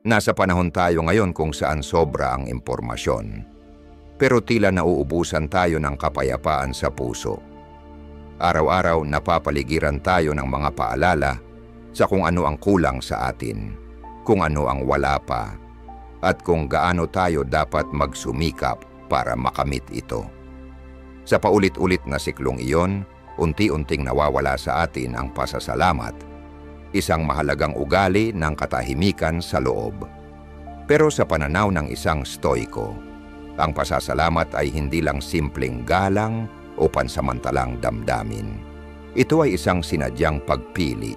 Nasa panahon tayo ngayon kung saan sobra ang impormasyon. Pero tila nauubusan tayo ng kapayapaan sa puso. Araw-araw napapaligiran tayo ng mga paalala sa kung ano ang kulang sa atin, kung ano ang wala pa, at kung gaano tayo dapat magsumikap para makamit ito. Sa paulit-ulit na siklong iyon, unti-unting nawawala sa atin ang pasasalamat, isang mahalagang ugali ng katahimikan sa loob. Pero sa pananaw ng isang stoiko, ang pasasalamat ay hindi lang simpleng galang o pansamantalang damdamin. Ito ay isang sinadyang pagpili,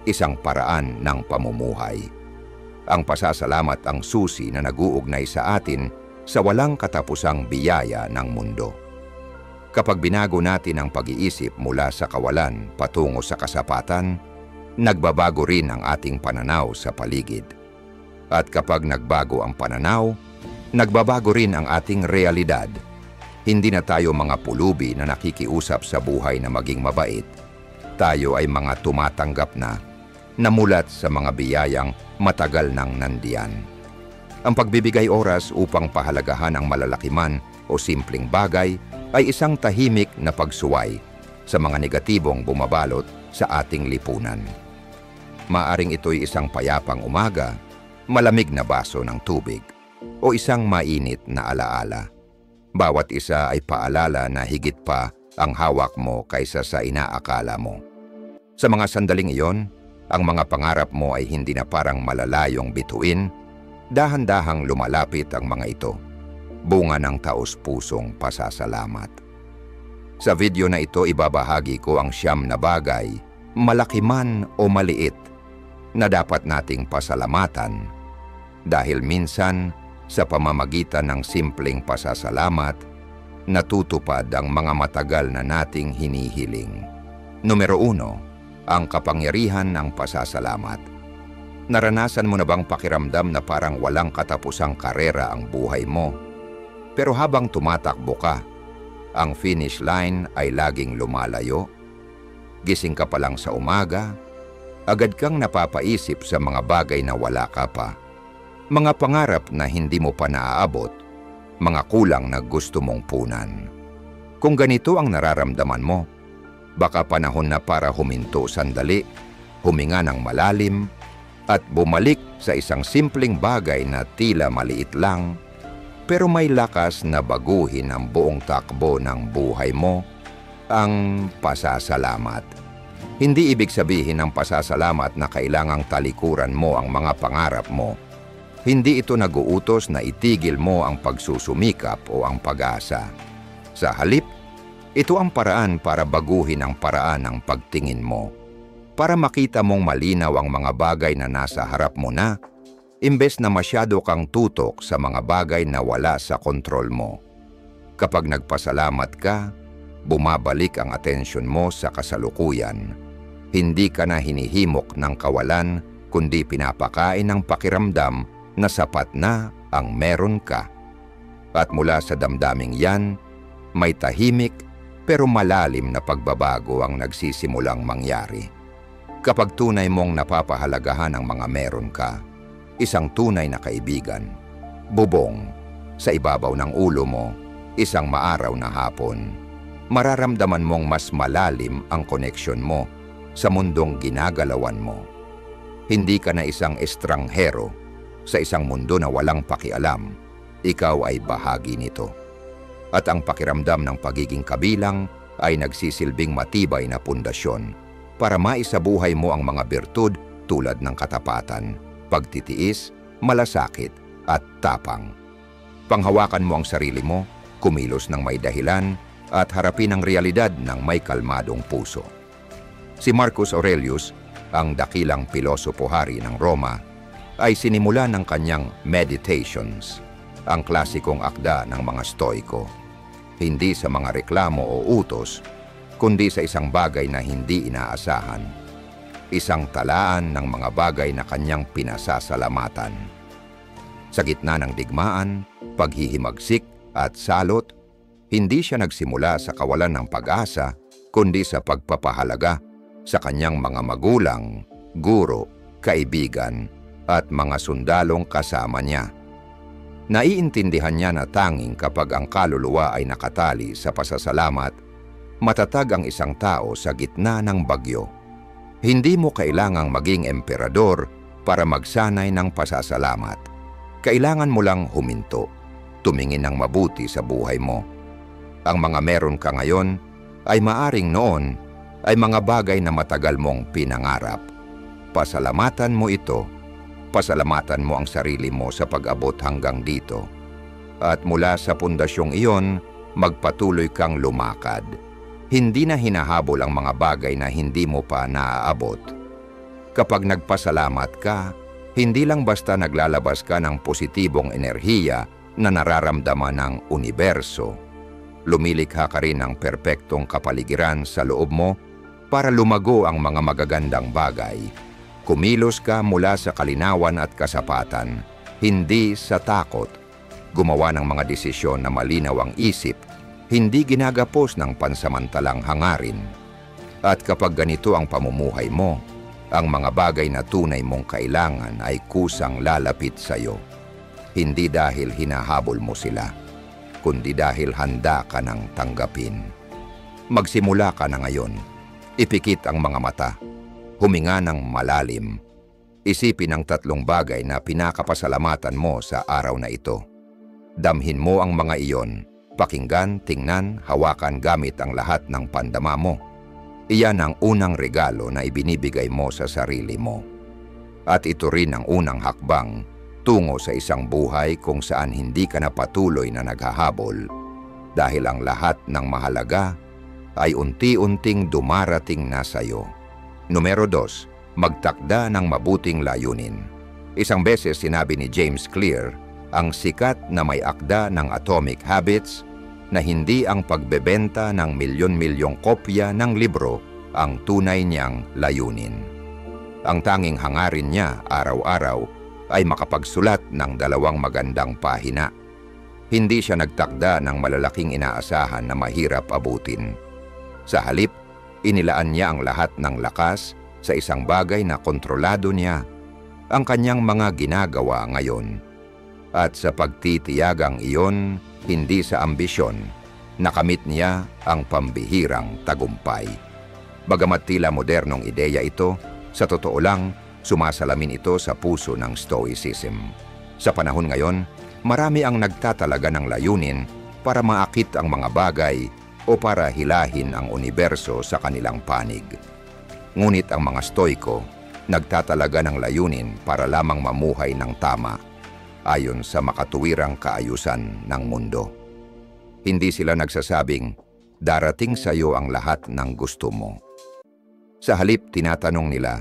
isang paraan ng pamumuhay. Ang pasasalamat ang susi na nag-uugnay sa atin sa walang katapusang biyaya ng mundo. Kapag binago natin ang pag-iisip mula sa kawalan patungo sa kasapatan, nagbabago rin ang ating pananaw sa paligid. At kapag nagbago ang pananaw, nagbabago rin ang ating realidad. Hindi na tayo mga pulubi na nakikiusap sa buhay na maging mabait. Tayo ay mga tumatanggap na, namulat sa mga biyayang matagal nang nandiyan. Ang pagbibigay oras upang pahalagahan ang malalaki man o simpleng bagay ay isang tahimik na pagsuway sa mga negatibong bumabalot sa ating lipunan. Maaring ito'y isang payapang umaga, malamig na baso ng tubig, o isang mainit na alaala. Bawat isa ay paalala na higit pa ang hawak mo kaysa sa inaakala mo. Sa mga sandaling iyon, ang mga pangarap mo ay hindi na parang malalayong bituin, dahan-dahang lumalapit ang mga ito. Bunga ng taos-pusong pasasalamat. Sa video na ito, ibabahagi ko ang 9 na bagay, malaki man o maliit, na dapat nating pasalamatan dahil minsan sa pamamagitan ng simpleng pasasalamat, natutupad ang mga matagal na nating hinihiling. Numero 1, ang kapangyarihan ng pasasalamat. Naranasan mo na bang pakiramdam na parang walang katapusang karera ang buhay mo? Pero habang tumatakbo ka, ang finish line ay laging lumalayo? Gising ka pa lang sa umaga, agad kang napapaisip sa mga bagay na wala ka pa. Mga pangarap na hindi mo pa naaabot, mga kulang na gusto mong punan. Kung ganito ang nararamdaman mo, baka panahon na para huminto sandali, huminga ng malalim, at bumalik sa isang simpleng bagay na tila maliit lang, pero may lakas na baguhin ang buong takbo ng buhay mo, ang pasasalamat. Hindi ibig sabihin ng pasasalamat na kailangang talikuran mo ang mga pangarap mo. Hindi ito nag-uutos na itigil mo ang pagsusumikap o ang pag-asa. Sa halip, ito ang paraan para baguhin ang paraan ng pagtingin mo. Para makita mong malinaw ang mga bagay na nasa harap mo na, imbes na masyado kang tutok sa mga bagay na wala sa kontrol mo. Kapag nagpasalamat ka, bumabalik ang atensyon mo sa kasalukuyan. Hindi ka na hinihimok ng kawalan, kundi pinapakain ng pakiramdam na sapat na ang meron ka. At mula sa damdaming yan, may tahimik pero malalim na pagbabago ang nagsisimulang mangyari. Kapag tunay mong napapahalagahan ang mga meron ka, isang tunay na kaibigan, bubong, sa ibabaw ng ulo mo, isang maaraw na hapon, mararamdaman mong mas malalim ang koneksyon mo sa mundong ginagalawan mo. Hindi ka na isang estranghero sa isang mundo na walang pakialam, ikaw ay bahagi nito. At ang pakiramdam ng pagiging kabilang ay nagsisilbing matibay na pundasyon para maisabuhay mo ang mga birtud tulad ng katapatan, pagtitiis, malasakit at tapang. Panghawakan mo ang sarili mo, kumilos ng may dahilan at harapin ang realidad ng may kalmadong puso. Si Marcus Aurelius, ang dakilang pilosopo-hari ng Roma, ay sinimula ng kanyang Meditations, ang klasikong akda ng mga Stoiko. Hindi sa mga reklamo o utos, kundi sa isang bagay na hindi inaasahan. Isang talaan ng mga bagay na kanyang pinasasalamatan. Sa gitna ng digmaan, paghihimagsik at salot, hindi siya nagsimula sa kawalan ng pag-asa, kundi sa pagpapahalaga sa kanyang mga magulang, guro, kaibigan, at mga sundalong kasama niya. Naiintindihan niya na tanging kapag ang kaluluwa ay nakatali sa pasasalamat, matatag ang isang tao sa gitna ng bagyo. Hindi mo kailangang maging emperador para magsanay ng pasasalamat. Kailangan mo lang huminto, tumingin ng mabuti sa buhay mo. Ang mga meron ka ngayon ay maaring noon ay mga bagay na matagal mong pinangarap. Pasalamatan mo ito. Pasalamatan mo ang sarili mo sa pag-abot hanggang dito. At mula sa pundasyong iyon, magpatuloy kang lumakad. Hindi na hinahabol ang mga bagay na hindi mo pa naaabot. Kapag nagpasalamat ka, hindi lang basta naglalabas ka ng positibong enerhiya na nararamdaman ng universo. Lumilikha ka rin ng perpektong kapaligiran sa loob mo para lumago ang mga magagandang bagay. Kumilos ka mula sa kalinawan at kasapatan, hindi sa takot. Gumawa ng mga desisyon na malinaw ang isip, hindi ginagapos ng pansamantalang hangarin. At kapag ganito ang pamumuhay mo, ang mga bagay na tunay mong kailangan ay kusang lalapit sa iyo. Hindi dahil hinahabol mo sila, kundi dahil handa ka nang tanggapin. Magsimula ka na ngayon. Ipikit ang mga mata. Huminga ng malalim. Isipin ang 3 bagay na pinakapasalamatan mo sa araw na ito. Damhin mo ang mga iyon. Pakinggan, tingnan, hawakan gamit ang lahat ng pandama mo. Iyan ang unang regalo na ibinibigay mo sa sarili mo. At ito rin ang unang hakbang tungo sa isang buhay kung saan hindi ka na patuloy na naghahabol. Dahil ang lahat ng mahalaga ay unti-unting dumarating na sa iyo. Numero 2, magtakda ng mabuting layunin. Isang beses sinabi ni James Clear, ang sikat na may akda ng Atomic Habits, na hindi ang pagbebenta ng milyon-milyong kopya ng libro ang tunay niyang layunin. Ang tanging hangarin niya araw-araw ay makapagsulat ng 2 magandang pahina. Hindi siya nagtakda ng malalaking inaasahan na mahirap abutin. Sa halip, inilaan niya ang lahat ng lakas sa isang bagay na kontrolado niya, ang kanyang mga ginagawa ngayon. At sa pagtitiyagang iyon, hindi sa ambisyon, nakamit niya ang pambihirang tagumpay. Bagamat tila modernong ideya ito, sa totoo lang, sumasalamin ito sa puso ng Stoicism. Sa panahon ngayon, marami ang nagtatalaga ng layunin para maakit ang mga bagay o para hilahin ang universo sa kanilang panig. Ngunit ang mga Stoiko, nagtatalaga ng layunin para lamang mamuhay ng tama, ayon sa makatuwirang kaayusan ng mundo. Hindi sila nagsasabing, darating sa iyo ang lahat ng gusto mo. Sa halip, tinatanong nila,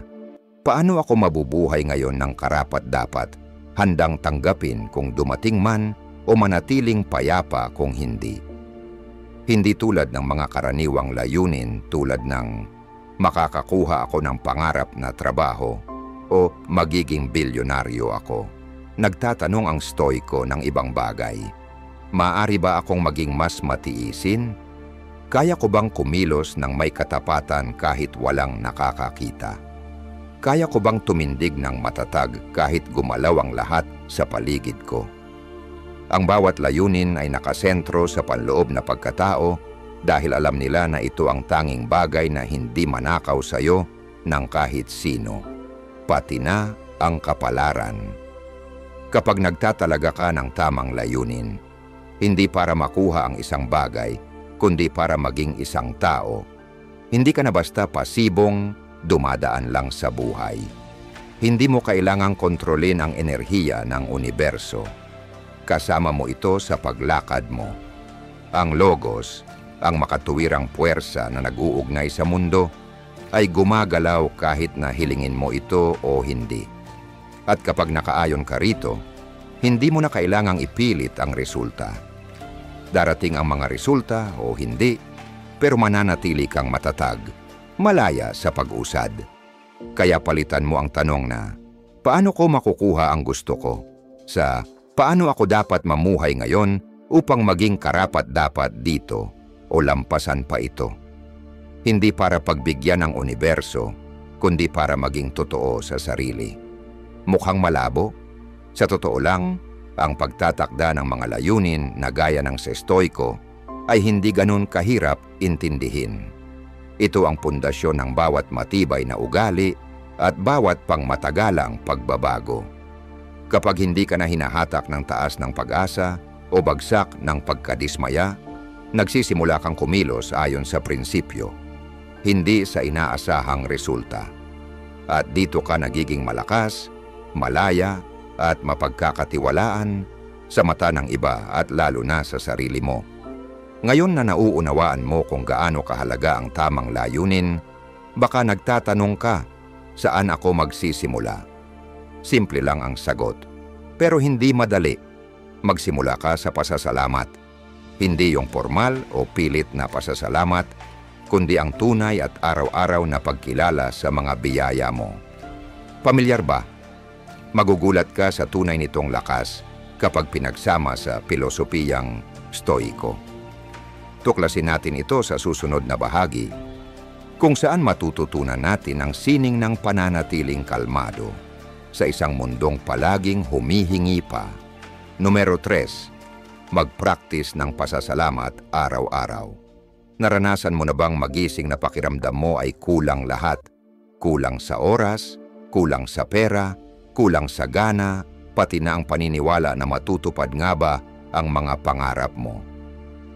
paano ako mabubuhay ngayon ng karapat-dapat, handang tanggapin kung dumating man o manatiling payapa kung hindi? Hindi tulad ng mga karaniwang layunin tulad ng makakakuha ako ng pangarap na trabaho o magiging bilyonaryo ako. Nagtatanong ang Stoiko ng ibang bagay. Maaari ba akong maging mas matiisin? Kaya ko bang kumilos ng may katapatan kahit walang nakakakita? Kaya ko bang tumindig ng matatag kahit gumalaw ang lahat sa paligid ko? Ang bawat layunin ay nakasentro sa panloob na pagkatao dahil alam nila na ito ang tanging bagay na hindi manakaw sa iyo ng kahit sino, pati na ang kapalaran. Kapag nagtatalaga ka ng tamang layunin, hindi para makuha ang isang bagay, kundi para maging isang tao, hindi ka na basta pasibong dumadaan lang sa buhay. Hindi mo kailangang kontrolin ang enerhiya ng universo. Kasama mo ito sa paglakad mo. Ang logos, ang makatuwirang puwersa na nag-uugnay sa mundo, ay gumagalaw kahit na hilingin mo ito o hindi. At kapag nakaayon ka rito, hindi mo na kailangang ipilit ang resulta. Darating ang mga resulta o hindi, pero mananatili kang matatag, malaya sa pag-usad. Kaya palitan mo ang tanong na, paano ko makukuha ang gusto ko? Sa paano ako dapat mamuhay ngayon upang maging karapat-dapat dito o lampasan pa ito? Hindi para pagbigyan ng universo, kundi para maging totoo sa sarili. Mukhang malabo? Sa totoo lang, ang pagtatakda ng mga layunin na gaya ng sa Stoiko ay hindi ganun kahirap intindihin. Ito ang pundasyon ng bawat matibay na ugali at bawat pangmatagalang pagbabago. Kapag hindi ka na hinahatak ng taas ng pag-asa o bagsak ng pagkadismaya, nagsisimula kang kumilos ayon sa prinsipyo, hindi sa inaasahang resulta. At dito ka nagiging malakas, malaya, at mapagkakatiwalaan sa mata ng iba at lalo na sa sarili mo. Ngayon na nauunawaan mo kung gaano kahalaga ang tamang layunin, baka nagtatanong ka, saan ako magsisimula? Simple lang ang sagot, pero hindi madali. Magsimula ka sa pasasalamat. Hindi yung formal o pilit na pasasalamat, kundi ang tunay at araw-araw na pagkilala sa mga biyaya mo. Pamilyar ba? Magugulat ka sa tunay nitong lakas kapag pinagsama sa pilosopiyang Stoiko. Tuklasin natin ito sa susunod na bahagi, kung saan matututunan natin ang sining ng pananatiling kalmado sa isang mundong palaging humihingi pa. Numero 3, mag-practice ng pasasalamat araw-araw. Naranasan mo na bang magising na pakiramdam mo ay kulang lahat? Kulang sa oras, kulang sa pera, kulang sa gana, pati na ang paniniwala na matutupad nga ba ang mga pangarap mo.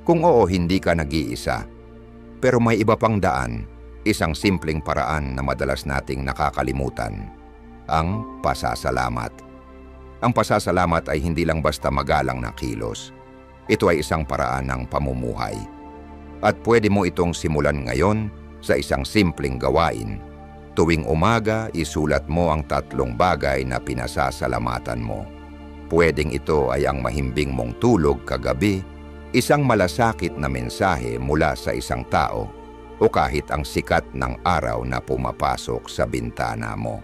Kung oo, hindi ka nag-iisa. Pero may iba pang daan, isang simpleng paraan na madalas nating nakakalimutan, ang pasasalamat. Ang pasasalamat ay hindi lang basta magalang na kilos. Ito ay isang paraan ng pamumuhay. At pwede mo itong simulan ngayon sa isang simpleng gawain. Tuwing umaga, isulat mo ang 3 bagay na pinasasalamatan mo. Pwedeng ito ay ang mahimbing mong tulog kagabi, isang malasakit na mensahe mula sa isang tao, o kahit ang sikat ng araw na pumapasok sa bintana mo.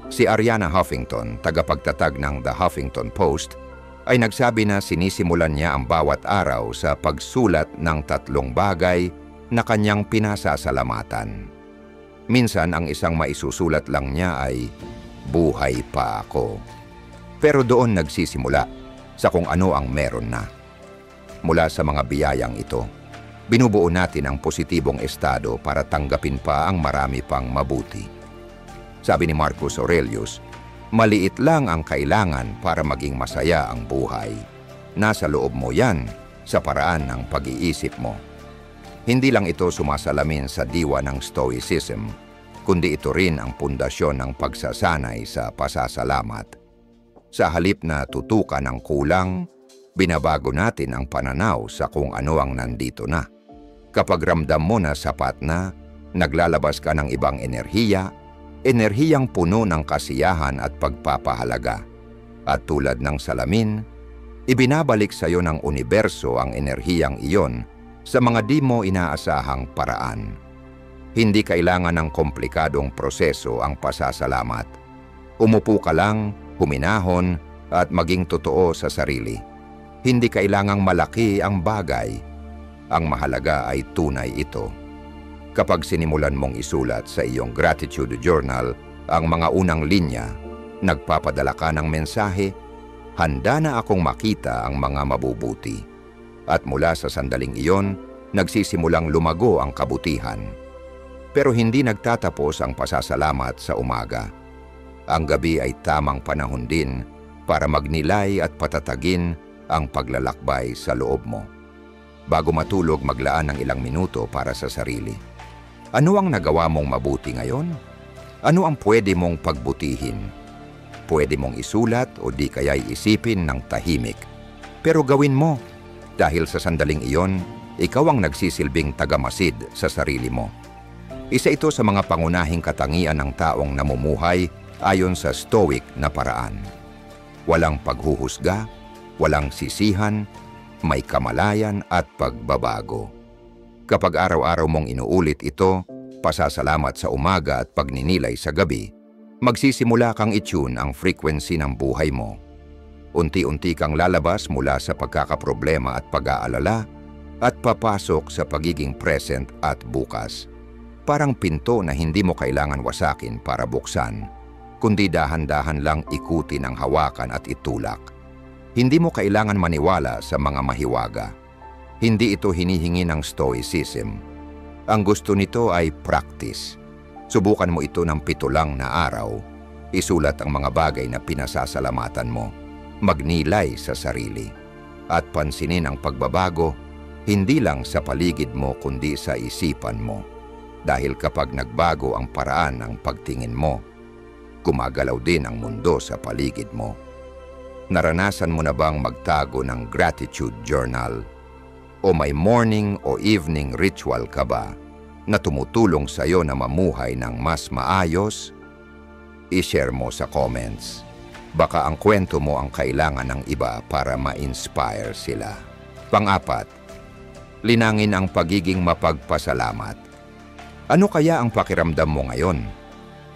Si Arianna Huffington, tagapagtatag ng The Huffington Post, ay nagsabi na sinisimulan niya ang bawat araw sa pagsulat ng 3 bagay na kanyang pinasasalamatan. Minsan ang isang maisusulat lang niya ay, "Buhay pa ako." Pero doon nagsisimula sa kung ano ang meron na. Mula sa mga biyayang ito, binubuo natin ang positibong estado para tanggapin pa ang marami pang mabuti. Sabi ni Marcus Aurelius, maliit lang ang kailangan para maging masaya ang buhay. Nasa loob mo yan sa paraan ng pag-iisip mo. Hindi lang ito sumasalamin sa diwa ng Stoicism, kundi ito rin ang pundasyon ng pagsasanay sa pasasalamat. Sa halip na tutukan ang kulang, binabago natin ang pananaw sa kung ano ang nandito na. Kapag ramdam mo na sapat na, naglalabas ka ng ibang enerhiya, enerhiyang puno ng kasiyahan at pagpapahalaga. At tulad ng salamin, ibinabalik sa iyo ng universo ang enerhiyang iyon sa mga di mo inaasahang paraan. Hindi kailangan ng komplikadong proseso ang pasasalamat. Umupo ka lang, huminahon, at maging totoo sa sarili. Hindi kailangang malaki ang bagay. Ang mahalaga ay tunay ito. Kapag sinimulan mong isulat sa iyong gratitude journal ang mga unang linya, nagpapadala ka ng mensahe, handa na akong makita ang mga mabubuti. At mula sa sandaling iyon, nagsisimulang lumago ang kabutihan. Pero hindi nagtatapos ang pasasalamat sa umaga. Ang gabi ay tamang panahon din para magnilay at patatagin ang paglalakbay sa loob mo. Bago matulog, maglaan ng ilang minuto para sa sarili. Ano ang nagawa mong mabuti ngayon? Ano ang pwede mong pagbutihin? Pwede mong isulat o di kaya'y isipin ng tahimik. Pero gawin mo, dahil sa sandaling iyon, ikaw ang nagsisilbing tagamasid sa sarili mo. Isa ito sa mga pangunahing katangian ng taong namumuhay ayon sa Stoic na paraan. Walang paghuhusga, walang sisihan, may kamalayan at pagbabago. Kapag araw-araw mong inuulit ito, pasasalamat sa umaga at pagninilay sa gabi, magsisimula kang i-tune ang frequency ng buhay mo. Unti-unti kang lalabas mula sa pagkakaproblema at pag-aalala at papasok sa pagiging present at bukas. Parang pinto na hindi mo kailangan wasakin para buksan, kundi dahan-dahan lang ikutin ang hawakan at itulak. Hindi mo kailangan maniwala sa mga mahiwaga. Hindi ito hinihingi ng stoicism. Ang gusto nito ay practice. Subukan mo ito ng 7 lang na araw. Isulat ang mga bagay na pinasasalamatan mo. Magnilay sa sarili. At pansinin ang pagbabago, hindi lang sa paligid mo kundi sa isipan mo. Dahil kapag nagbago ang paraan ng pagtingin mo, gumagalaw din ang mundo sa paligid mo. Naranasan mo na bang magtago ng gratitude journal? O may morning o evening ritual ka ba na tumutulong sa iyo na mamuhay ng mas maayos? I-share mo sa comments. Baka ang kwento mo ang kailangan ng iba para ma-inspire sila. Pang-4, linangin ang pagiging mapagpasalamat. Ano kaya ang pakiramdam mo ngayon?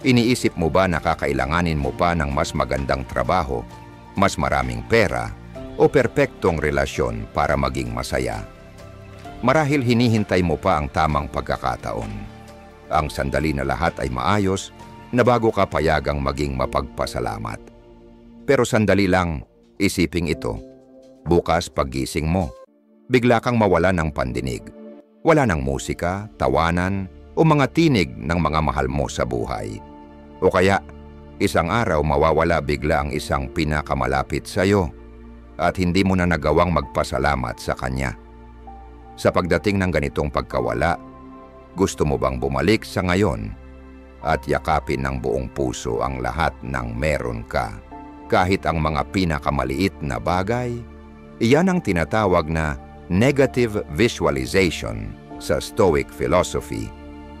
Iniisip mo ba na kakailanganin mo pa ng mas magandang trabaho, mas maraming pera, o perpektong relasyon para maging masaya? Marahil hinihintay mo pa ang tamang pagkakataon. Ang sandali na lahat ay maayos na bago ka payagang maging mapagpasalamat. Pero sandali lang, isiping ito. Bukas paggising mo, bigla kang mawala ng pandinig. Wala ng musika, tawanan, o mga tinig ng mga mahal mo sa buhay. O kaya, isang araw mawawala bigla ang isang pinakamalapit sa iyo at hindi mo na nagawang magpasalamat sa kanya. Sa pagdating ng ganitong pagkawala, gusto mo bang bumalik sa ngayon at yakapin ng buong puso ang lahat ng meron ka? Kahit ang mga pinakamaliit na bagay, iyan ang tinatawag na negative visualization sa Stoic philosophy,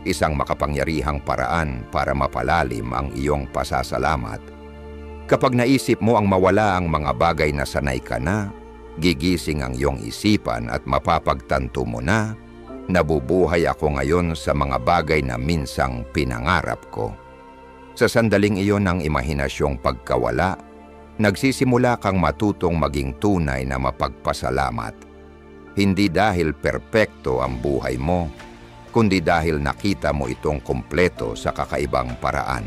isang makapangyarihang paraan para mapalalim ang iyong pasasalamat. Kapag naisip mo ang mawala ang mga bagay na sanay ka na, gigising ang iyong isipan at mapapagtanto mo na, nabubuhay ako ngayon sa mga bagay na minsang pinangarap ko. Sa sandaling iyon ng imahinasyong pagkawala, nagsisimula kang matutong maging tunay na mapagpasalamat. Hindi dahil perpekto ang buhay mo, kundi dahil nakita mo itong kumpleto sa kakaibang paraan.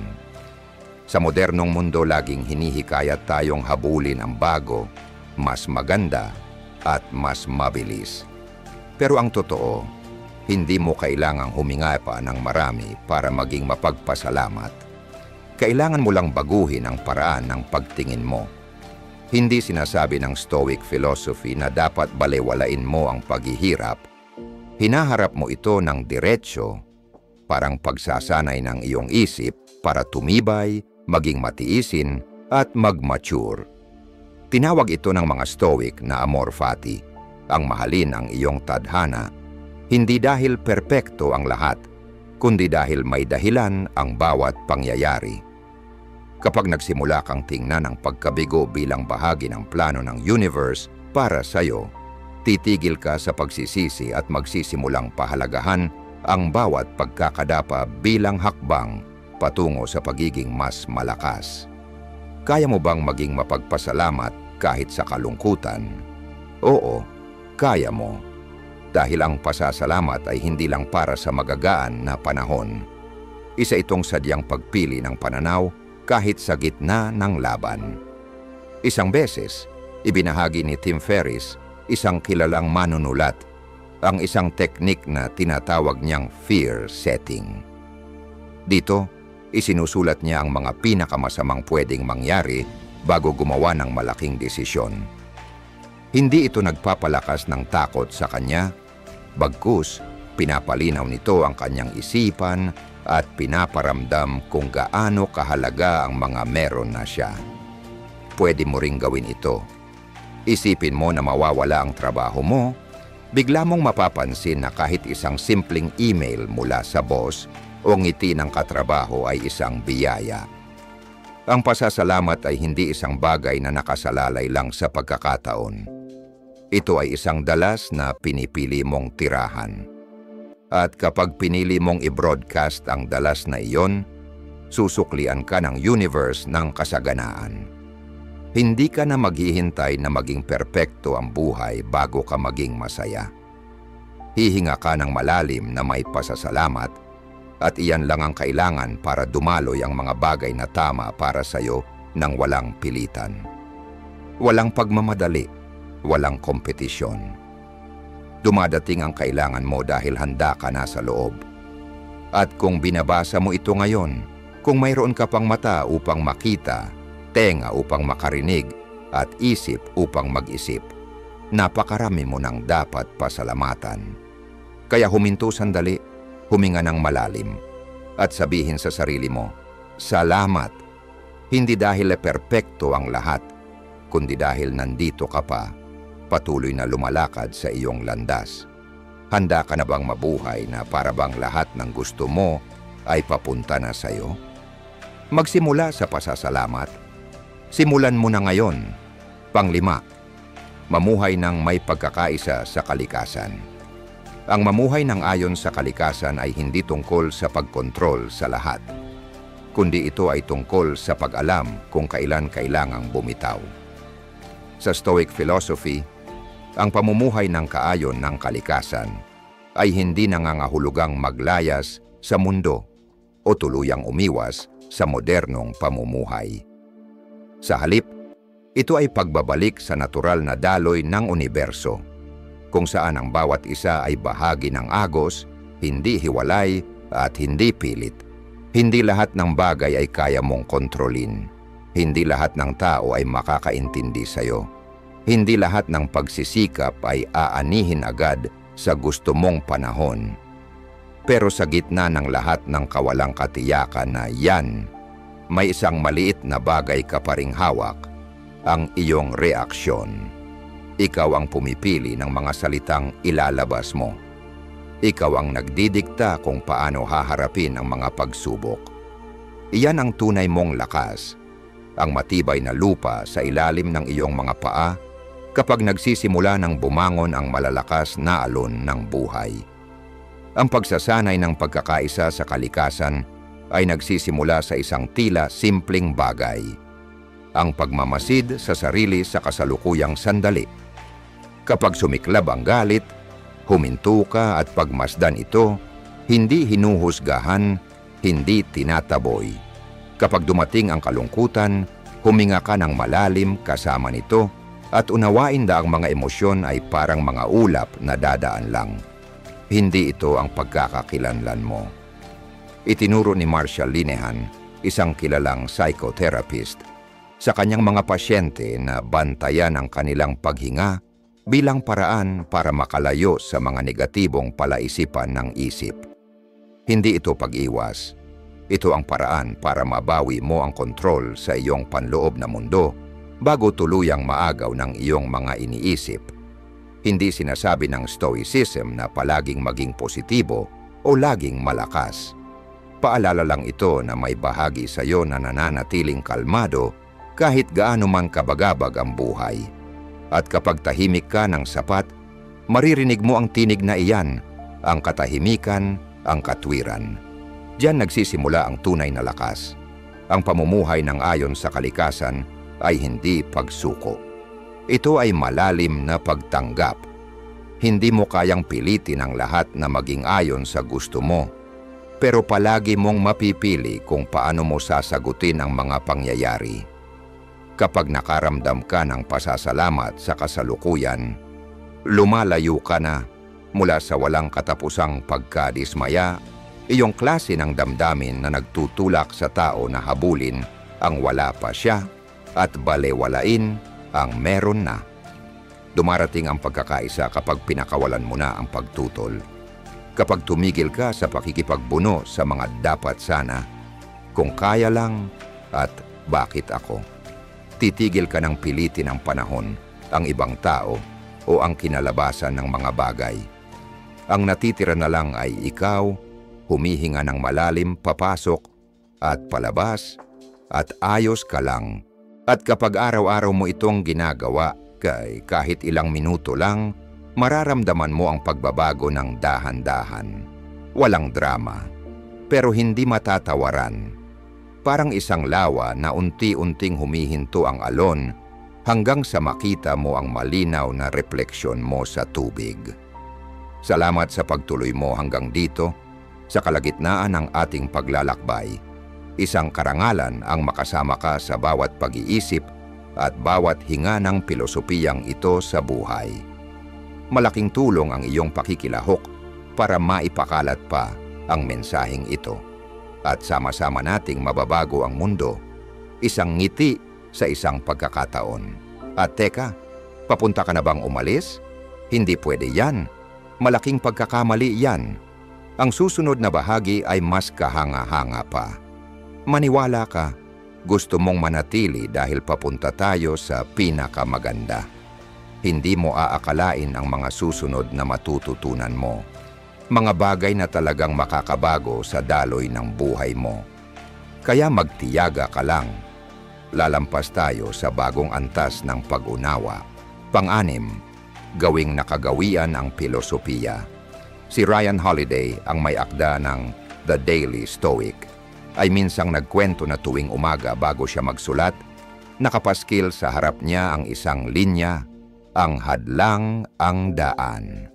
Sa modernong mundo, laging hinihikayat tayong habulin ang bago, mas maganda, at mas mabilis. Pero ang totoo, hindi mo kailangang huminga pa ng marami para maging mapagpasalamat. Kailangan mo lang baguhin ang paraan ng pagtingin mo. Hindi sinasabi ng Stoic philosophy na dapat balewalain mo ang paghihirap. Hinaharap mo ito ng diretsyo, parang pagsasanay ng iyong isip para tumibay, maging matiisin, at mag-mature. Tinawag ito ng mga Stoic na amor fati, ang mahalin ang iyong tadhana, hindi dahil perpekto ang lahat, kundi dahil may dahilan ang bawat pangyayari. Kapag nagsimula kang tingnan ang pagkabigo bilang bahagi ng plano ng universe para sa iyo, titigil ka sa pagsisisi at magsisimulang pahalagahan ang bawat pagkakadapa bilang hakbang patungo sa pagiging mas malakas. Kaya mo bang maging mapagpasalamat kahit sa kalungkutan? Oo, kaya mo. Dahil ang pasasalamat ay hindi lang para sa magagaan na panahon. Isa itong sadyang pagpili ng pananaw kahit sa gitna ng laban. Isang beses, ibinahagi ni Tim Ferriss, isang kilalang manunulat, ang isang teknik na tinatawag niyang fear setting. Dito, isinusulat niya ang mga pinakamasamang pwedeng mangyari bago gumawa ng malaking desisyon. Hindi ito nagpapalakas ng takot sa kanya, bagkus pinapalinaw nito ang kanyang isipan at pinaparamdam kung gaano kahalaga ang mga meron na siya. Pwede mo ring gawin ito. Isipin mo na mawawala ang trabaho mo, bigla mong mapapansin na kahit isang simpleng email mula sa boss o ngiti ng katrabaho ay isang biyaya. Ang pasasalamat ay hindi isang bagay na nakasalalay lang sa pagkakataon. Ito ay isang dalas na pinipili mong tirahan. At kapag pinili mong i-broadcast ang dalas na iyon, susuklian ka ng universe ng kasaganaan. Hindi ka na maghihintay na maging perpekto ang buhay bago ka maging masaya. Hihinga ka ng malalim na may pasasalamat At iyan lang ang kailangan para dumaloy ang mga bagay na tama para sa'yo nang walang pilitan. Walang pagmamadali, walang kompetisyon. Dumadating ang kailangan mo dahil handa ka na sa loob. At kung binabasa mo ito ngayon, kung mayroon ka pang mata upang makita, tenga upang makarinig, at isip upang mag-isip, napakarami mo nang dapat pasalamatan. Kaya huminto sandali, huminga ng malalim, at sabihin sa sarili mo, salamat. Hindi dahil perpekto ang lahat, kundi dahil nandito ka pa, patuloy na lumalakad sa iyong landas. Handa ka na bang mabuhay na para bang lahat ng gusto mo ay papunta na sa iyo? Magsimula sa pasasalamat. Simulan mo na ngayon. 5, mamuhay ng may pagkakaisa sa kalikasan. Ang mamuhay ng ayon sa kalikasan ay hindi tungkol sa pagkontrol sa lahat, kundi ito ay tungkol sa pag-alam kung kailan kailangang bumitaw. Sa Stoic philosophy, ang pamumuhay ng kaayon ng kalikasan ay hindi nangangahulugang maglayas sa mundo o tuluyang umiwas sa modernong pamumuhay. Sa halip, ito ay pagbabalik sa natural na daloy ng universo, kung saan ang bawat isa ay bahagi ng agos, hindi hiwalay at hindi pilit. Hindi lahat ng bagay ay kaya mong kontrolin. Hindi lahat ng tao ay makakaintindi sa'yo. Hindi lahat ng pagsisikap ay aanihin agad sa gusto mong panahon. Pero sa gitna ng lahat ng kawalang katiyakan na yan, may isang maliit na bagay ka pa ring hawak, ang iyong reaksyon. Ikaw ang pumipili ng mga salitang ilalabas mo. Ikaw ang nagdidikta kung paano haharapin ang mga pagsubok. Iyan ang tunay mong lakas, ang matibay na lupa sa ilalim ng iyong mga paa kapag nagsisimula ng bumangon ang malalakas na alon ng buhay. Ang pagsasanay ng pagkakaisa sa kalikasan ay nagsisimula sa isang tila simpleng bagay, ang pagmamasid sa sarili sa kasalukuyang sandali. Kapag sumiklab ang galit, huminto ka at pagmasdan ito, hindi hinuhusgahan, hindi tinataboy. Kapag dumating ang kalungkutan, huminga ka ng malalim kasama nito at unawain na ang mga emosyon ay parang mga ulap na dadaan lang. Hindi ito ang pagkakakilanlan mo. Itinuro ni Marshall Linehan, isang kilalang psychotherapist, sa kanyang mga pasyente na bantayan ang kanilang paghinga bilang paraan para makalayo sa mga negatibong palaisipan ng isip. Hindi ito pag-iwas. Ito ang paraan para mabawi mo ang kontrol sa iyong panloob na mundo bago tuluyang maagaw ng iyong mga iniisip. Hindi sinasabi ng Stoicism na palaging maging positibo o laging malakas. Paalala lang ito na may bahagi sa iyo na nananatiling kalmado kahit gaano man kabagabag ang buhay. At kapag tahimik ka ng sapat, maririnig mo ang tinig na iyan, ang katahimikan, ang katwiran. Diyan nagsisimula ang tunay na lakas. Ang pamumuhay ng ayon sa kalikasan ay hindi pagsuko. Ito ay malalim na pagtanggap. Hindi mo kayang pilitin ang lahat na maging ayon sa gusto mo, pero palagi mong mapipili kung paano mo sasagutin ang mga pangyayari. Kapag nakaramdam ka ng pasasalamat sa kasalukuyan, lumalayo ka na mula sa walang katapusang pagkadismaya, iyong klase ng damdamin na nagtutulak sa tao na habulin ang wala pa siya at balewalain ang meron na. Dumarating ang pagkakaisa kapag pinakawalan mo na ang pagtutol. Kapag tumigil ka sa pakikipagbuno sa mga dapat sana, kung kaya lang at bakit ako. Titigil ka ng pilitin ang panahon, ang ibang tao, o ang kinalabasan ng mga bagay. Ang natitira na lang ay ikaw, humihinga ng malalim papasok at palabas, at ayos ka lang. At kapag araw-araw mo itong ginagawa, kahit ilang minuto lang, mararamdaman mo ang pagbabago ng dahan-dahan. Walang drama, pero hindi matatawaran. Parang isang lawa na unti-unting humihinto ang alon hanggang sa makita mo ang malinaw na refleksyon mo sa tubig. Salamat sa pagtuloy mo hanggang dito. Sa kalagitnaan ng ating paglalakbay, isang karangalan ang makasama ka sa bawat pag-iisip at bawat hinga ng pilosopiyang ito sa buhay. Malaking tulong ang iyong pakikilahok para maipakalat pa ang mensaheng ito. At sama-sama nating mababago ang mundo, isang ngiti sa isang pagkakataon. At teka, papunta ka na bang umalis? Hindi pwede yan. Malaking pagkakamali yan. Ang susunod na bahagi ay mas kahanga-hanga pa. Maniwala ka, gusto mong manatili dahil papunta tayo sa pinakamaganda. Hindi mo aakalain ang mga susunod na matututunan mo. Mga bagay na talagang makakabago sa daloy ng buhay mo. Kaya magtiyaga ka lang. Lalampas tayo sa bagong antas ng pag-unawa. Pang-anim, gawing nakagawian ang filosofiya. Si Ryan Holiday, ang may akda ng The Daily Stoic, ay minsang nagkwento na tuwing umaga bago siya magsulat, nakapaskil sa harap niya ang isang linya, ang hadlang ang daan.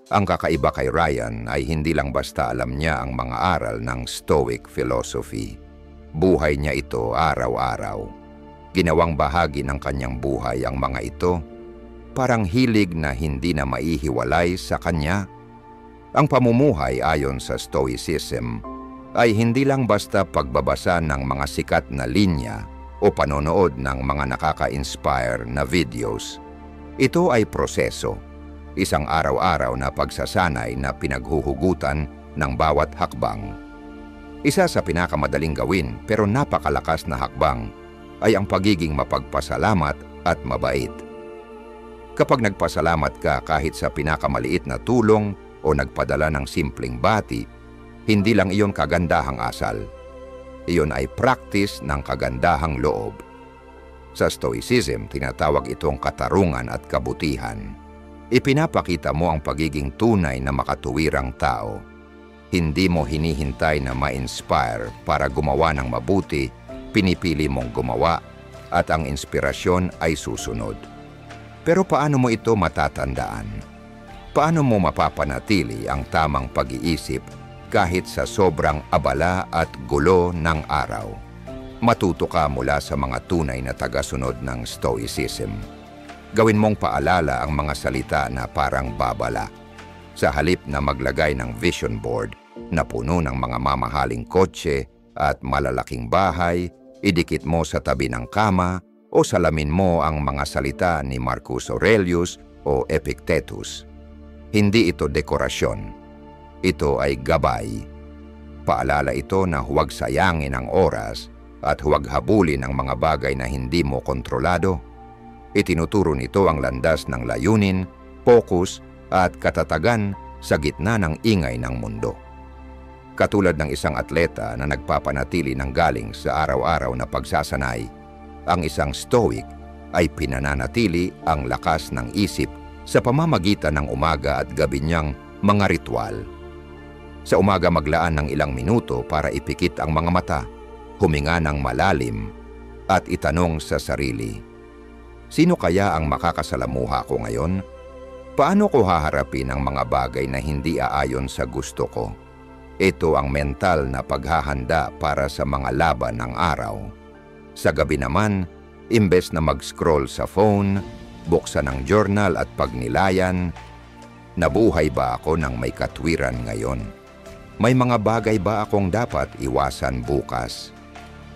Ang kakaiba kay Ryan ay hindi lang basta alam niya ang mga aral ng Stoic philosophy. Buhay niya ito araw-araw. Ginawang bahagi ng kanyang buhay ang mga ito, parang hilig na hindi na maihiwalay sa kanya. Ang pamumuhay ayon sa Stoicism ay hindi lang basta pagbabasa ng mga sikat na linya o panonood ng mga nakaka-inspire na videos. Ito ay proseso, isang araw-araw na pagsasanay na pinaghuhugutan ng bawat hakbang. Isa sa pinakamadaling gawin pero napakalakas na hakbang ay ang pagiging mapagpasalamat at mabait. Kapag nagpasalamat ka kahit sa pinakamaliit na tulong o nagpadala ng simpleng bati, hindi lang iyon kagandahang asal. Iyon ay practice ng kagandahang loob. Sa Stoicism, tinatawag itong katarungan at kabutihan. Ipinapakita mo ang pagiging tunay na makatuwirang tao. Hindi mo hinihintay na ma-inspire para gumawa ng mabuti, pinipili mong gumawa at ang inspirasyon ay susunod. Pero paano mo ito matatandaan? Paano mo mapapanatili ang tamang pag-iisip kahit sa sobrang abala at gulo ng araw? Matuto ka mula sa mga tunay na tagasunod ng Stoicism. Gawin mong paalala ang mga salita na parang babala. Sa halip na maglagay ng vision board na puno ng mga mamahaling kotse at malalaking bahay, idikit mo sa tabi ng kama o salamin mo ang mga salita ni Marcus Aurelius o Epictetus. Hindi ito dekorasyon. Ito ay gabay. Paalala ito na huwag sayangin ang oras at huwag habulin ang mga bagay na hindi mo kontrolado. Itinuturo nito ang landas ng layunin, focus at katatagan sa gitna ng ingay ng mundo. Katulad ng isang atleta na nagpapanatili ng galing sa araw-araw na pagsasanay, ang isang stoic ay pinananatili ang lakas ng isip sa pamamagitan ng umaga at gabi niyang mga ritual. Sa umaga maglaan ng ilang minuto para ipikit ang mga mata, huminga ng malalim, at itanong sa sarili, sino kaya ang makakasalamuha ko ngayon? Paano ko haharapin ang mga bagay na hindi aayon sa gusto ko? Ito ang mental na paghahanda para sa mga laban ng araw. Sa gabi naman, imbes na mag-scroll sa phone, buksan ang journal at pagnilayan, nabuhay ba ako ng may katwiran ngayon? May mga bagay ba akong dapat iwasan bukas?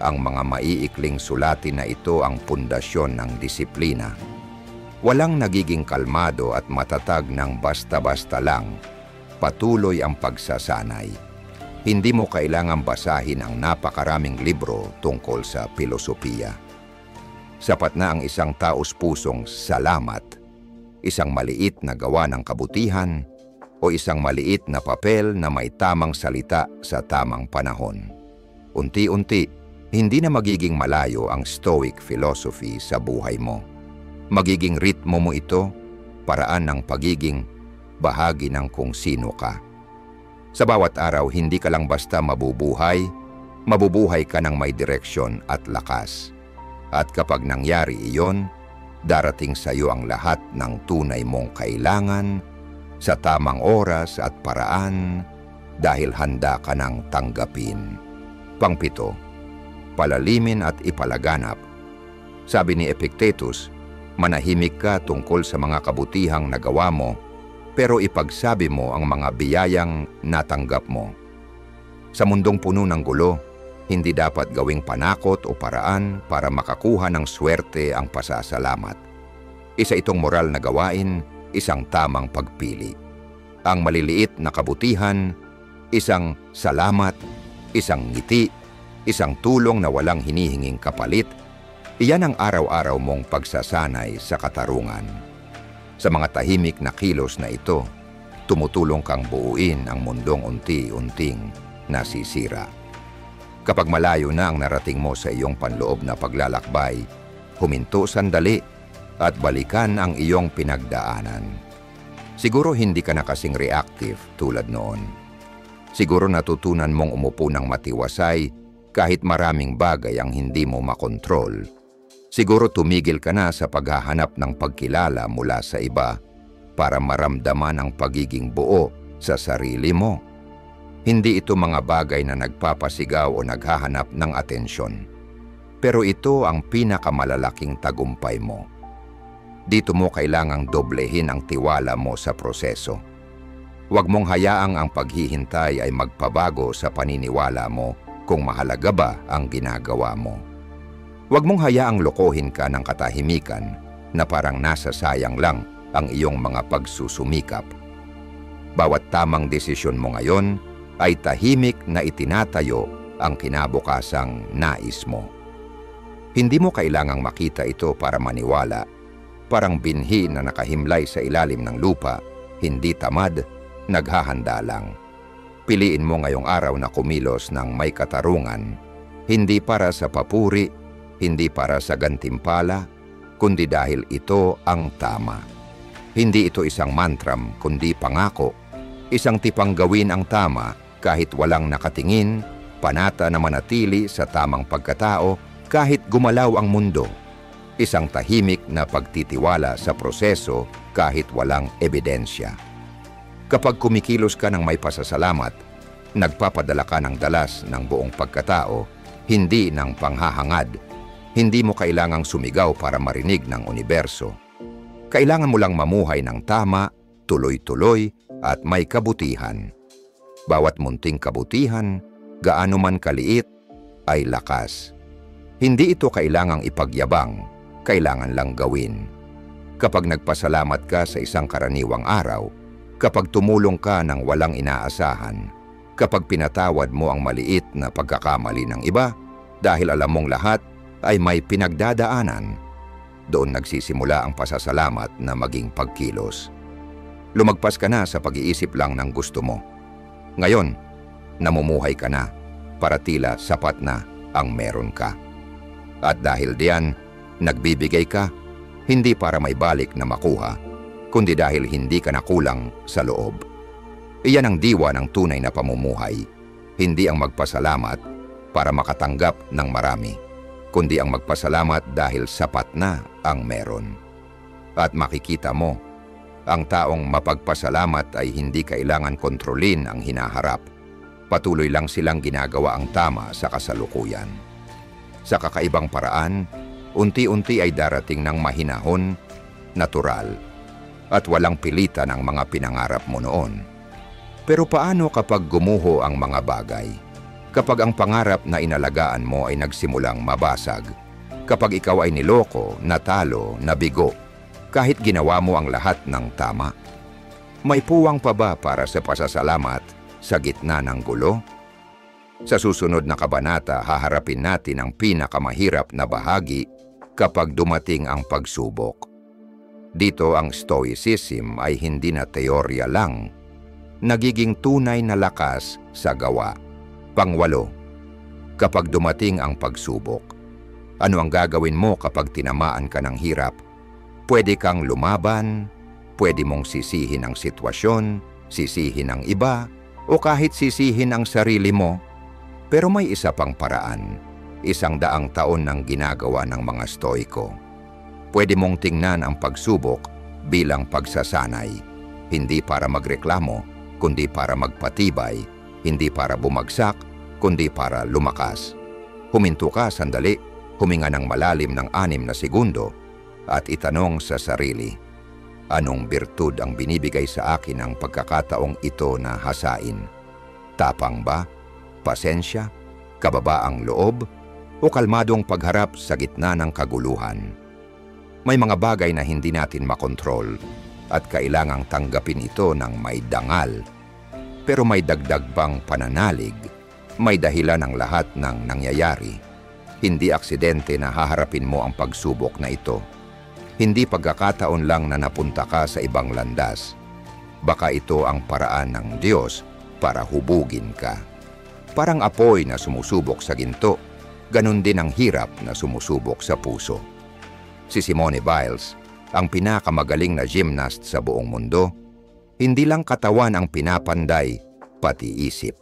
Ang mga maiikling sulatin na ito ang pundasyon ng disiplina. Walang nagiging kalmado at matatag ng basta-basta lang. Patuloy ang pagsasanay. Hindi mo kailangang basahin ang napakaraming libro tungkol sa filosofiya. Sapat na ang isang taos-pusong salamat, isang maliit na gawa ng kabutihan, o isang maliit na papel na may tamang salita sa tamang panahon. Unti-unti, hindi na magiging malayo ang Stoic philosophy sa buhay mo. Magiging ritmo mo ito, paraan ng pagiging bahagi ng kung sino ka. Sa bawat araw, hindi ka lang basta mabubuhay ka ng may direksyon at lakas. At kapag nangyari iyon, darating sa iyo ang lahat ng tunay mong kailangan sa tamang oras at paraan dahil handa ka nang tanggapin. Pangpito, palalimin at ipalaganap. Sabi ni Epictetus, manahimik ka tungkol sa mga kabutihang nagawa mo, pero ipagsabi mo ang mga biyayang natanggap mo. Sa mundong puno ng gulo, hindi dapat gawing panakot o paraan para makakuha ng swerte ang pasasalamat. Isa itong moral na gawain, isang tamang pagpili. Ang maliliit na kabutihan, isang salamat, isang ngiti, isang tulong na walang hinihinging kapalit, iyan ang araw-araw mong pagsasanay sa katarungan. Sa mga tahimik na kilos na ito, tumutulong kang buuin ang mundong unti-unting nasisira. Kapag malayo na ang narating mo sa iyong panloob na paglalakbay, huminto sandali at balikan ang iyong pinagdaanan. Siguro hindi ka na kasing reactive tulad noon. Siguro natutunan mong umupo ng matiwasay kahit maraming bagay ang hindi mo makontrol. Siguro tumigil ka na sa paghahanap ng pagkilala mula sa iba para maramdaman ang pagiging buo sa sarili mo. Hindi ito mga bagay na nagpapasigaw o naghahanap ng atensyon. Pero ito ang pinakamalalaking tagumpay mo. Dito mo kailangang doblehin ang tiwala mo sa proseso. Huwag mong hayaang ang paghihintay ay magpabago sa paniniwala mo kung mahalaga ba ang ginagawa mo. Huwag mong hayaang lokohin ka ng katahimikan na parang nasasayang lang ang iyong mga pagsusumikap. Bawat tamang desisyon mo ngayon ay tahimik na itinatayo ang kinabukasang nais mo. Hindi mo kailangang makita ito para maniwala, parang binhi na nakahimlay sa ilalim ng lupa, hindi tamad, naghahanda lang. Piliin mo ngayong araw na kumilos ng may katarungan, hindi para sa papuri, hindi para sa gantimpala, kundi dahil ito ang tama. Hindi ito isang mantram, kundi pangako, isang tipang gawin ang tama kahit walang nakatingin, panata na manatili sa tamang pagkatao kahit gumalaw ang mundo. Isang tahimik na pagtitiwala sa proseso kahit walang ebidensya. Kapag kumikilos ka ng may pasasalamat, nagpapadala ka ng dalas ng buong pagkatao, hindi ng panghahangad. Hindi mo kailangang sumigaw para marinig ng universo. Kailangan mo lang mamuhay ng tama, tuloy-tuloy at may kabutihan. Bawat munting kabutihan, gaano man kaliit, ay lakas. Hindi ito kailangang ipagyabang, kailangan lang gawin. Kapag nagpasalamat ka sa isang karaniwang araw, kapag tumulong ka ng walang inaasahan, kapag pinatawad mo ang maliit na pagkakamali ng iba, dahil alam mong lahat ay may pinagdadaanan, doon nagsisimula ang pasasalamat na maging pagkilos. Lumagpas ka na sa pag-iisip lang ng gusto mo. Ngayon, namumuhay ka na para tila sapat na ang meron ka. At dahil diyan, nagbibigay ka, hindi para may balik na makuha, kundi dahil hindi ka nakulang sa loob. Iyan ang diwa ng tunay na pamumuhay, hindi ang magpasalamat para makatanggap ng marami, kundi ang magpasalamat dahil sapat na ang meron. At makikita mo, ang taong mapagpasalamat ay hindi kailangan kontrolin ang hinaharap. Patuloy lang silang ginagawa ang tama sa kasalukuyan. Sa kakaibang paraan, unti-unti ay darating ng mahinahon, natural, at walang pilitan ang mga pinangarap mo noon. Pero paano kapag gumuho ang mga bagay? Kapag ang pangarap na inalagaan mo ay nagsimulang mabasag? Kapag ikaw ay niloko, natalo, nabigo, kahit ginawa mo ang lahat ng tama? May puwang pa ba para sa pasasalamat sa gitna ng gulo? Sa susunod na kabanata, haharapin natin ang pinakamahirap na bahagi kapag dumating ang pagsubok. Dito ang Stoicism ay hindi na teorya lang, nagiging tunay na lakas sa gawa. Pangwalo, kapag dumating ang pagsubok, ano ang gagawin mo kapag tinamaan ka ng hirap? Pwede kang lumaban, pwede mong sisihin ang sitwasyon, sisihin ang iba, o kahit sisihin ang sarili mo. Pero may isa pang paraan, 100 taon ng ginagawa ng mga Stoiko. Pwede mong tingnan ang pagsubok bilang pagsasanay, hindi para magreklamo, kundi para magpatibay, Hindi para bumagsak, kundi para lumakas. Huminto ka sandali, huminga ng malalim ng 6 na segundo at itanong sa sarili, anong birtud ang binibigay sa akin ng pagkakataong ito na hasain? Tapang ba? Pasensya? Kababaang loob? O kalmadong pagharap sa gitna ng kaguluhan? May mga bagay na hindi natin makontrol at kailangang tanggapin ito ng may dangal. Pero may dagdag bang pananalig? May dahilan ang lahat ng nangyayari. Hindi aksidente na haharapin mo ang pagsubok na ito. Hindi pagkakataon lang na napunta ka sa ibang landas. Baka ito ang paraan ng Diyos para hubugin ka. Parang apoy na sumusubok sa ginto, ganun din ang hirap na sumusubok sa puso. Si Simone Biles, ang pinakamagaling na gymnast sa buong mundo, hindi lang katawan ang pinapanday, pati isip.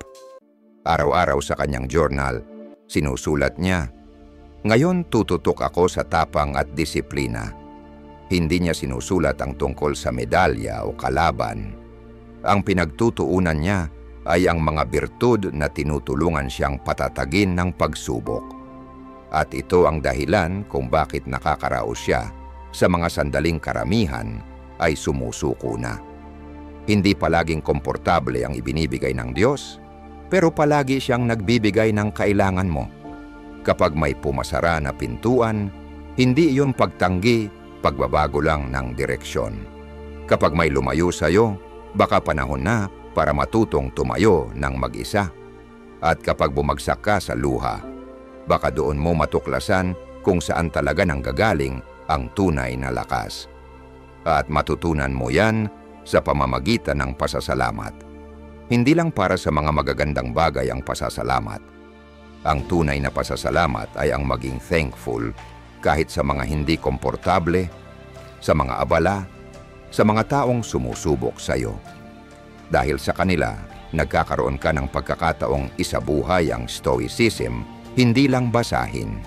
Araw-araw sa kanyang journal, sinusulat niya, "Ngayon tututok ako sa tapang at disiplina." Hindi niya sinusulat ang tungkol sa medalya o kalaban. Ang pinagtutuunan niya ay ang mga birtud na tinutulungan siyang patatagin ng pagsubok. At ito ang dahilan kung bakit nakakaraos siya sa mga sandaling karamihan ay sumusuko na. Hindi palaging komportable ang ibinibigay ng Diyos, pero palagi siyang nagbibigay ng kailangan mo. Kapag may pumasara na pintuan, hindi iyon pagtanggi, pagbabago lang ng direksyon. Kapag may lumayo sa'yo, baka panahon na para matutong tumayo ng mag-isa. At kapag bumagsak ka sa luha, baka doon mo matuklasan kung saan talaga nanggagaling ang tunay na lakas. At matutunan mo yan sa pamamagitan ng pasasalamat. Hindi lang para sa mga magagandang bagay ang pasasalamat. Ang tunay na pasasalamat ay ang maging thankful kahit sa mga hindi komportable, sa mga abala, sa mga taong sumusubok sa iyo. Dahil sa kanila, nagkakaroon ka ng pagkakataong isabuhay ang stoicism, hindi lang basahin.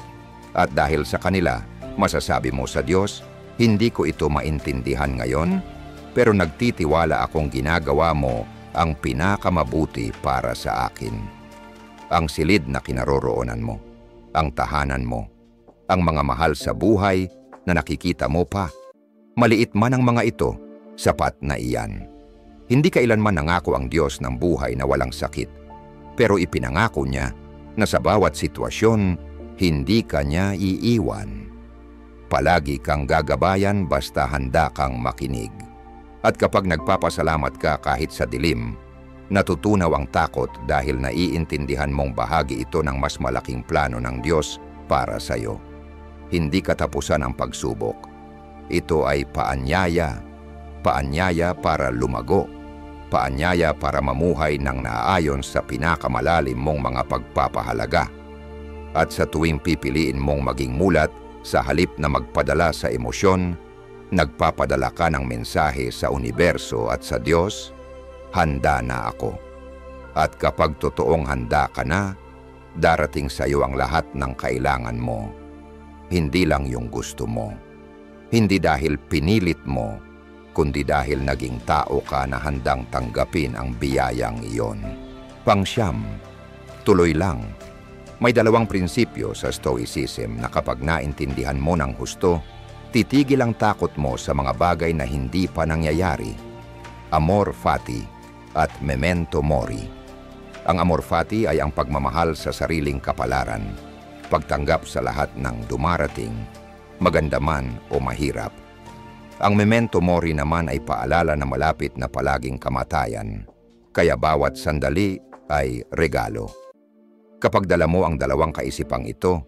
At dahil sa kanila, masasabi mo sa Diyos, hindi ko ito maintindihan ngayon, pero nagtitiwala akong ginagawa mo ang pinakamabuti para sa akin. Ang silid na kinaroroonan mo, ang tahanan mo, ang mga mahal sa buhay na nakikita mo pa. Maliit man ang mga ito, sapat na iyan. Hindi kailanman nangako ang Diyos ng buhay na walang sakit, pero ipinangako niya na sa bawat sitwasyon, hindi ka niya iiwan. Palagi kang gagabayan basta handa kang makinig. At kapag nagpapasalamat ka kahit sa dilim, natutunaw ang takot dahil naiintindihan mong bahagi ito ng mas malaking plano ng Diyos para sa iyo. Hindi katapusan ang pagsubok. Ito ay paanyaya. Paanyaya para lumago. Paanyaya para mamuhay ng naaayon sa pinakamalalim mong mga pagpapahalaga. At sa tuwing pipiliin mong maging mulat, sa halip na magpadala sa emosyon, nagpapadala ka ng mensahe sa universo at sa Diyos, handa na ako. At kapag totoong handa ka na, darating sa iyo ang lahat ng kailangan mo. Hindi lang yung gusto mo. Hindi dahil pinilit mo, kundi dahil naging tao ka na handang tanggapin ang biyayang iyon. Pangsyam, tuloy lang. May 2 prinsipyo sa Stoicism na kapag naintindihan mo ng husto, titigil ang takot mo sa mga bagay na hindi pa nangyayari. Amor fati at memento mori. Ang amor fati ay ang pagmamahal sa sariling kapalaran, pagtanggap sa lahat ng dumarating, maganda man o mahirap. Ang memento mori naman ay paalala na malapit na palaging kamatayan, kaya bawat sandali ay regalo. Kapag dala mo ang 2 kaisipang ito,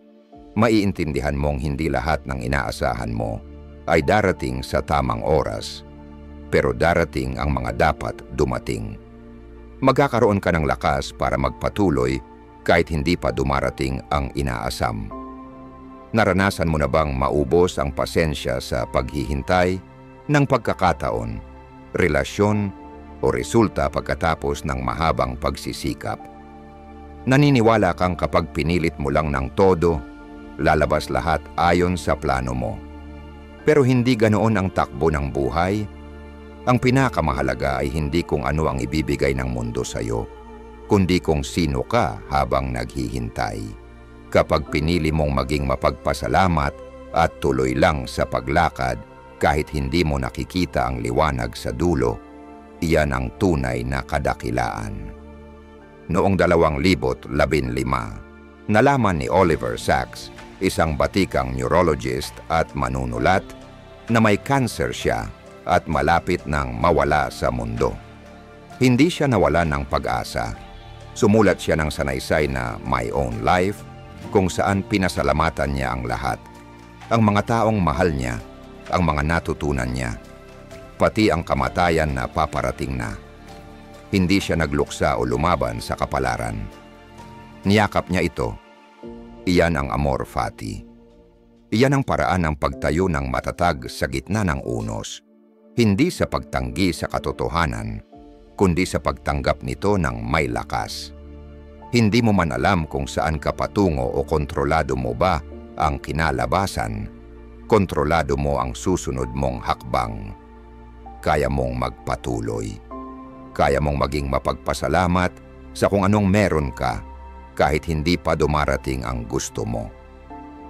maiintindihan mong hindi lahat ng inaasahan mo ay darating sa tamang oras, pero darating ang mga dapat dumating. Magkakaroon ka ng lakas para magpatuloy kahit hindi pa dumarating ang inaasam. Naranasan mo na bang maubos ang pasensya sa paghihintay ng pagkakataon, relasyon o resulta pagkatapos ng mahabang pagsisikap? Naniniwala kang kapag pinilit mo lang ng todo, lalabas lahat ayon sa plano mo. Pero hindi ganoon ang takbo ng buhay. Ang pinakamahalaga ay hindi kung ano ang ibibigay ng mundo sa iyo, kundi kung sino ka habang naghihintay. Kapag pinili mong maging mapagpasalamat at tuloy lang sa paglakad kahit hindi mo nakikita ang liwanag sa dulo, iyan ang tunay na kadakilaan. Noong 2015, nalaman ni Oliver Sacks, isang batikang neurologist at manunulat, na may cancer siya at malapit nang mawala sa mundo. Hindi siya nawalan ng pag-asa. Sumulat siya ng sanaysay na My Own Life, kung saan pinasalamatan niya ang lahat. Ang mga taong mahal niya, ang mga natutunan niya, pati ang kamatayan na paparating na. Hindi siya nagluksa o lumaban sa kapalaran. Niyakap niya ito. Iyan ang amor fati. Iyan ang paraan ng pagtayo ng matatag sa gitna ng unos. Hindi sa pagtanggi sa katotohanan, kundi sa pagtanggap nito ng may lakas. Hindi mo man alam kung saan ka patungo o kontrolado mo ba ang kinalabasan, kontrolado mo ang susunod mong hakbang. Kaya mong magpatuloy. Kaya mong maging mapagpasalamat sa kung anong meron ka kahit hindi pa dumarating ang gusto mo.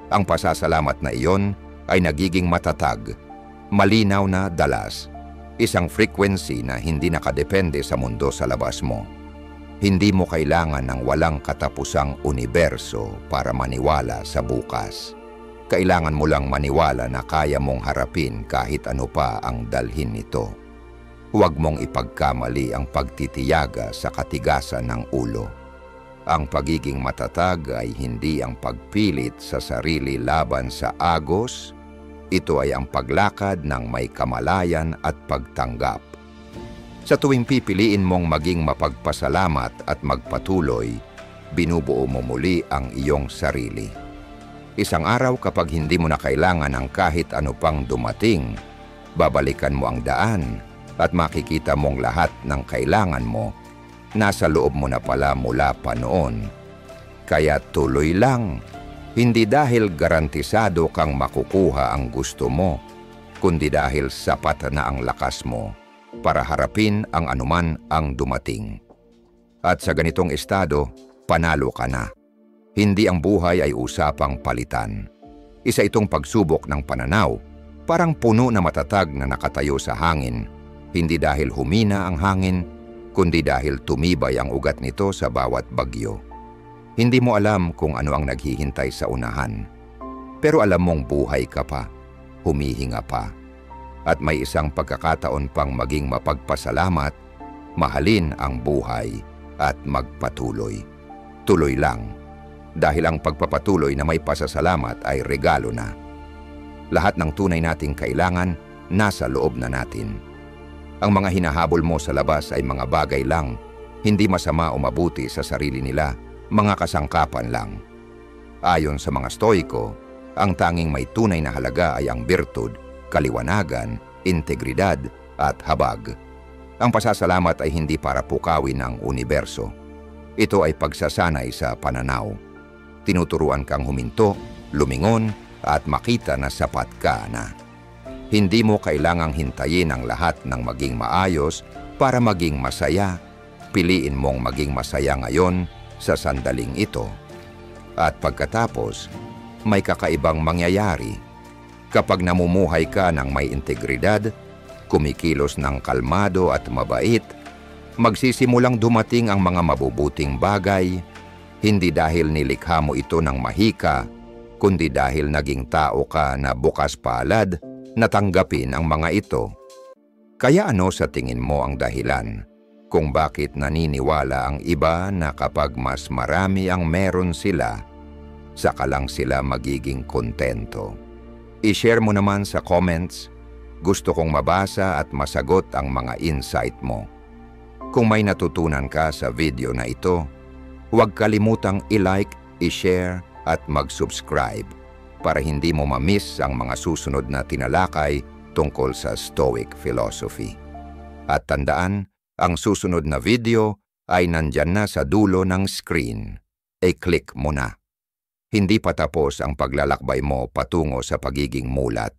Ang pasasalamat na iyon ay nagiging matatag, malinaw na dalas, isang frequency na hindi nakadepende sa mundo sa labas mo. Hindi mo kailangan ng walang katapusang universo para maniwala sa bukas. Kailangan mo lang maniwala na kaya mong harapin kahit ano pa ang dalhin nito. Huwag mong ipagkamali ang pagtitiyaga sa katigasan ng ulo. Ang pagiging matatag ay hindi ang pagpilit sa sarili laban sa agos. Ito ay ang paglakad ng may kamalayan at pagtanggap. Sa tuwing pipiliin mong maging mapagpasalamat at magpatuloy, binubuo mo muli ang iyong sarili. Isang araw kapag hindi mo na kailangan ng kahit ano pang dumating, babalikan mo ang daan at makikita mong lahat ng kailangan mo nasa loob mo na pala mula pa noon. Kaya tuloy lang. Hindi dahil garantisado kang makukuha ang gusto mo, kundi dahil sapat na ang lakas mo para harapin ang anuman ang dumating. At sa ganitong estado, panalo ka na. Hindi ang buhay ay usapang palitan. Isa itong pagsubok ng pananaw, parang puno na matatag na nakatayo sa hangin, hindi dahil humina ang hangin, kundi dahil tumibay ang ugat nito sa bawat bagyo. Hindi mo alam kung ano ang naghihintay sa unahan. Pero alam mong buhay ka pa, humihinga pa. At may isang pagkakataon pang maging mapagpasalamat, mahalin ang buhay at magpatuloy. Tuloy lang, dahil ang pagpapatuloy na may pasasalamat ay regalo na. Lahat ng tunay nating kailangan, nasa loob na natin. Ang mga hinahabol mo sa labas ay mga bagay lang, hindi masama o mabuti sa sarili nila, mga kasangkapan lang. Ayon sa mga Stoiko, ang tanging may tunay na halaga ay ang birtud, kaliwanagan, integridad at habag. Ang pasasalamat ay hindi para pukawin ang universo. Ito ay pagsasanay sa pananaw. Tinuturuan kang huminto, lumingon at makita na sapat ka na. Hindi mo kailangang hintayin ang lahat ng maging maayos para maging masaya. Piliin mong maging masaya ngayon sa sandaling ito. At pagkatapos, may kakaibang mangyayari. Kapag namumuhay ka ng may integridad, kumikilos ng kalmado at mabait, magsisimulang dumating ang mga mabubuting bagay, hindi dahil nilikha mo ito ng mahika, kundi dahil naging tao ka na bukas palad na tanggapin ang mga ito. Kaya ano sa tingin mo ang dahilan kung bakit naniniwala ang iba na kapag mas marami ang meron sila, saka lang sila magiging kontento? I-share mo naman sa comments. Gusto kong mabasa at masagot ang mga insight mo. Kung may natutunan ka sa video na ito, huwag kalimutang i-like, i-share at mag-subscribe para hindi mo ma-miss ang mga susunod na tinalakay tungkol sa Stoic philosophy. At tandaan, ang susunod na video ay nandyan na sa dulo ng screen. E-click mo na. Hindi pa tapos ang paglalakbay mo patungo sa pagiging mulat.